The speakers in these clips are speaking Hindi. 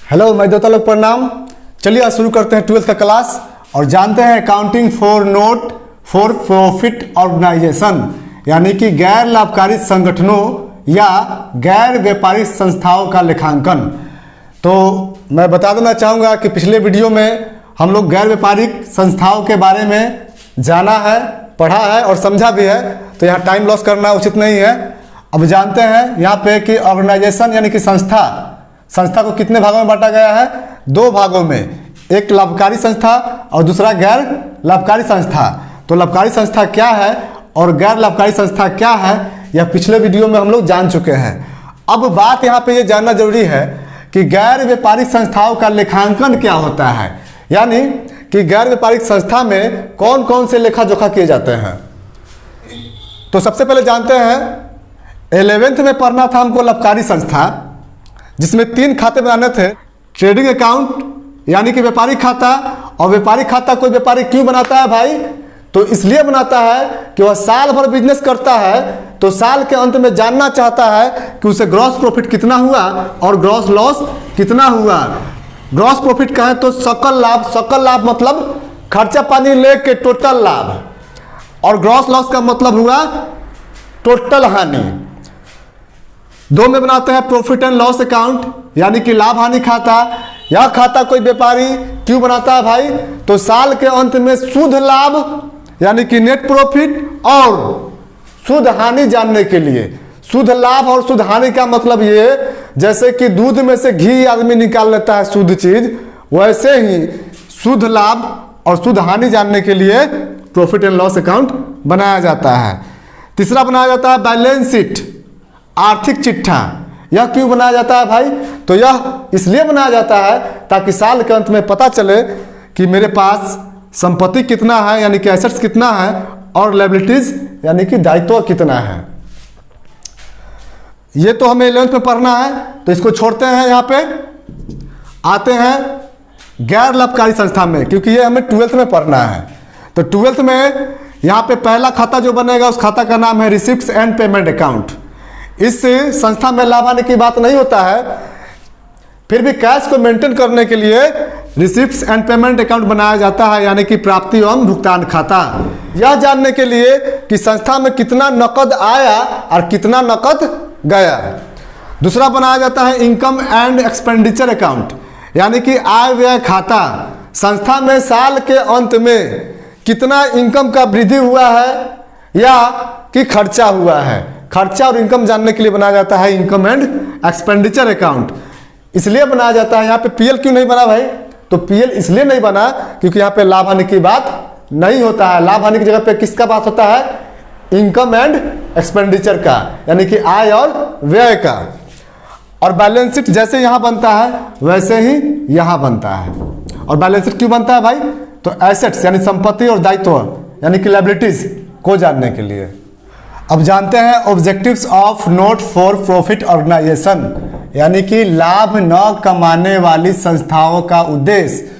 हेलो मैं दोस्तों लोग प्रणाम। चलिए आज शुरू करते हैं 12th का क्लास और जानते हैं accounting for not for profit organisation, यानी कि गैर लाभकारी संगठनों या गैर व्यापारिक संस्थाओं का लेखांकन। तो मैं बता देना चाहूँगा कि पिछले वीडियो में हम लोग गैर व्यापारिक संस्थाओं के बारे में जाना है, पढ़ा है और समझा भी है, तो यहाँ टाइम लॉस करना उचित नहीं है। अब जानते हैं यहाँ पे कि ऑर्गेनाइजेशन यानी कि संस्था को कितने भागों में बांटा गया है? दो भागों में, एक लाभकारी संस्था और दूसरा गैर लाभकारी संस्था। तो लाभकारी संस्था क्या है और गैर लाभकारी संस्था क्या है, यह पिछले वीडियो में हम लोग जान चुके हैं। अब बात यहाँ पे ये जानना जरूरी है कि गैर व्यापारिक संस्थाओं का लेखांकन क्या होता है, यानी कि गैर व्यापारिक संस्था में कौन कौन से लेखा जोखा किए जाते हैं। तो सबसे पहले जानते हैं 11th में पढ़ना था हमको लाभकारी संस्था, जिसमें 3 खाते बनाने थे। ट्रेडिंग अकाउंट यानी कि व्यापारिक खाता, और व्यापारिक खाता कोई व्यापारी क्यों बनाता है भाई? तो इसलिए बनाता है कि वह साल भर बिजनेस करता है, तो साल के अंत में जानना चाहता है कि उसे ग्रॉस प्रॉफिट कितना हुआ और ग्रॉस लॉस कितना हुआ। ग्रॉस प्रॉफिट कहें तो सकल लाभ मतलब खर्चा पानी लेके टोटल लाभ, और ग्रॉस लॉस का मतलब हुआ टोटल हानि। दो में बनाते हैं प्रॉफिट एंड लॉस अकाउंट, यानी कि लाभ हानि खाता। यह खाता कोई व्यापारी क्यों बनाता है भाई? तो साल के अंत में शुद्ध लाभ यानी कि नेट प्रॉफिट और शुद्ध हानि जानने के लिए। शुद्ध लाभ और शुद्ध हानि का मतलब ये, जैसे कि दूध में से घी आदमी निकाल लेता है शुद्ध चीज, वैसे ही शुद्ध लाभ और शुद्ध हानि जानने के लिए प्रॉफिट एंड लॉस अकाउंट बनाया जाता है। तीसरा बनाया जाता है बैलेंस शीट, आर्थिक चिट्ठा। यह क्यों बनाया जाता है भाई? तो यह इसलिए बनाया जाता है ताकि साल के अंत में पता चले कि मेरे पास संपत्ति कितना है यानी कि एसेट्स कितना है, और लायबिलिटीज यानी कि दायित्व कितना है। ये तो हमें 11th में पढ़ना है, तो इसको छोड़ते हैं। यहाँ पे आते हैं गैर लाभकारी संस्था में, क्योंकि ये हमें 12th में पढ़ना है। तो 12th में यहाँ पे पहला खाता जो बनेगा उस खाता का नाम है रिसिप्ट्स एंड पेमेंट अकाउंट। इस संस्था में लाभ आने की बात नहीं होता है, फिर भी कैश को मेंटेन करने के लिए रिसिप्ट्स एंड पेमेंट अकाउंट बनाया जाता है, यानी कि प्राप्ति एवं भुगतान खाता। यह जानने के लिए कि संस्था में कितना नकद आया और कितना नकद गया। दूसरा बनाया जाता है इनकम एंड एक्सपेंडिचर अकाउंट, यानी कि आय व्यय खाता। संस्था में साल के अंत में कितना इनकम का वृद्धि हुआ है या कि खर्चा हुआ है। खर्चा और इनकम जानने के लिए बनाया जाता है इनकम एंड एक्सपेंडिचर अकाउंट। इसलिए बनाया जाता है। यहाँ पे पीएल क्यों नहीं बना भाई? तो पीएल इसलिए नहीं बना क्योंकि यहाँ पे लाभ हानि की बात नहीं होता है। लाभ हानि की जगह पे किसका बात होता है? इनकम एंड एक्सपेंडिचर का, यानी कि आय और व्यय का। और बैलेंस शीट जैसे यहाँ बनता है वैसे ही यहाँ बनता है। और बैलेंस शीट क्यों बनता है भाई? तो एसेट्स यानी संपत्ति और दायित्व यानी कि लायबिलिटीज को जानने के लिए। अब जानते हैं objectives of not for profit organisation, यानी कि लाभ न कमाने वाली संस्थाओं का उद्देश्य।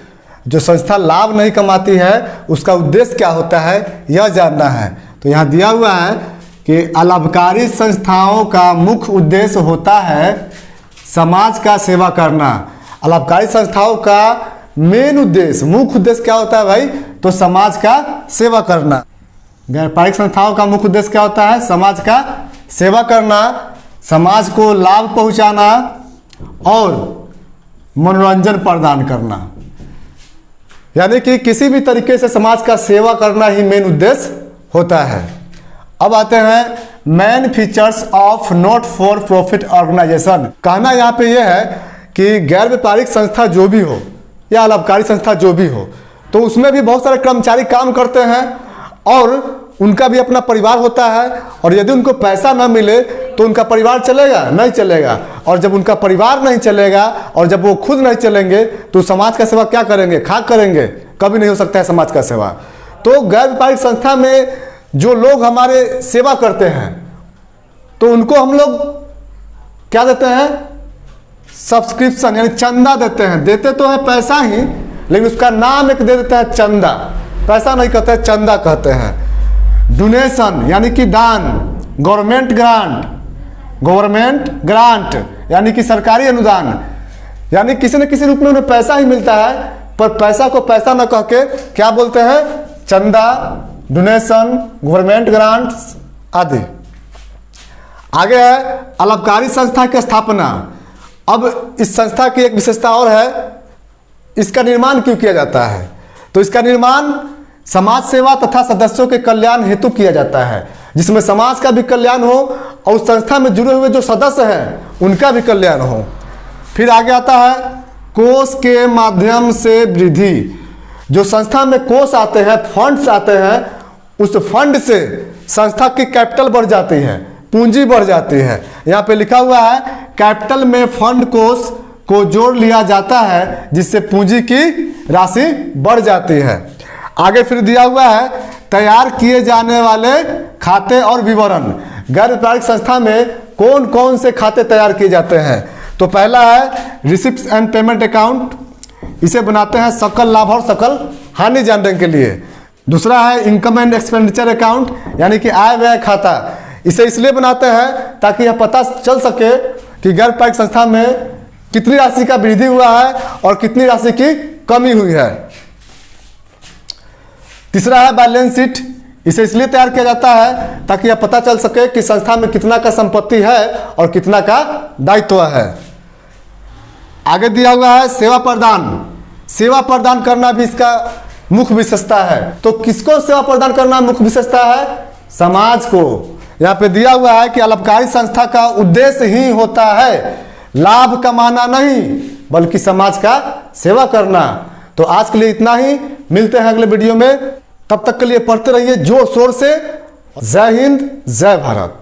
जो संस्था लाभ नहीं कमाती है उसका उद्देश्य क्या होता है, यह जानना है। तो यहाँ दिया हुआ है कि अलाभकारी संस्थाओं का मुख्य उद्देश्य होता है समाज का सेवा करना। अलाभकारी संस्थाओं का मेन उद्देश्य, मुख्य उद्देश्य क्या होता है भाई? तो समाज का सेवा करना। गैर व्यापारिक संस्थाओं का मुख्य उद्देश्य क्या होता है? समाज का सेवा करना, समाज को लाभ पहुंचाना और मनोरंजन प्रदान करना, यानी कि किसी भी तरीके से समाज का सेवा करना ही मेन उद्देश्य होता है। अब आते हैं main features of not for profit organisation. कहना यहाँ पे यह है कि गैर व्यापारिक संस्था जो भी हो या लाभकारी संस्था जो भी हो, तो उसमें भी बहुत सारे कर्मचारी काम करते हैं और उनका भी अपना परिवार होता है। और यदि उनको पैसा ना मिले तो उनका परिवार चलेगा? नहीं चलेगा। और जब उनका परिवार नहीं चलेगा और जब वो खुद नहीं चलेंगे तो समाज का सेवा क्या करेंगे? खाक करेंगे? कभी नहीं हो सकता है समाज का सेवा। तो गैर व्यापारिक संस्था में जो लोग हमारे सेवा करते हैं तो उनको हम लोग क्या देते हैं? सब्सक्रिप्शन यानी चंदा देते हैं। देते तो है पैसा ही, लेकिन उसका नाम एक दे देते हैं चंदा। पैसा नहीं कहते हैं, चंदा कहते हैं। डोनेशन यानी कि दान। गवर्नमेंट ग्रांट यानी कि सरकारी अनुदान। यानी किसी न किसी रूप में उन्हें पैसा ही मिलता है, पर पैसा को पैसा न कह के क्या बोलते हैं, चंदा, डोनेशन, गवर्नमेंट ग्रांट्स आदि। आगे है अलाभकारी संस्था की स्थापना। अब इस संस्था की एक विशेषता और है, इसका निर्माण क्यों किया जाता है? तो इसका निर्माण समाज सेवा तथा सदस्यों के कल्याण हेतु किया जाता है, जिसमें समाज का भी कल्याण हो और उस संस्था में जुड़े हुए जो सदस्य हैं उनका भी कल्याण हो। फिर आगे आता है कोष के माध्यम से वृद्धि। जो संस्था में कोष आते हैं, फंड्स आते हैं, उस फंड से संस्था की कैपिटल बढ़ जाती है, पूंजी बढ़ जाती है। यहाँ पे लिखा हुआ है कैपिटल में फंड कोष को जोड़ लिया जाता है, जिससे पूंजी की राशि बढ़ जाती है। आगे फिर दिया हुआ है तैयार किए जाने वाले खाते और विवरण। गैर व्यापारिक संस्था में कौन कौन से खाते तैयार किए जाते हैं? तो पहला है रिसिप्ट्स एंड पेमेंट अकाउंट, इसे बनाते हैं सकल लाभ और सकल हानि जानने के लिए। दूसरा है इनकम एंड एक्सपेंडिचर अकाउंट, यानी कि आय व्यय खाता, इसे इसलिए बनाते हैं ताकि यह पता चल सके कि गैर व्यापारिक संस्था में कितनी राशि का वृद्धि हुआ है और कितनी राशि की कमी हुई है। तीसरा है बैलेंस शीट, इसे इसलिए तैयार किया जाता है ताकि यह पता चल सके कि संस्था में कितना का संपत्ति है और कितना का दायित्व है। आगे दिया हुआ है सेवा प्रदान। सेवा प्रदान करना भी इसका मुख्य विशेषता है। तो किसको सेवा प्रदान करना मुख्य विशेषता है? समाज को। यहाँ पे दिया हुआ है कि अलाभकारी संस्था का उद्देश्य ही होता है लाभ कमाना नहीं, बल्कि समाज का सेवा करना। तो आज के लिए इतना ही, मिलते हैं अगले वीडियो में। तब तक के लिए पढ़ते रहिए जोर शोर से। जय हिंद, जय भारत।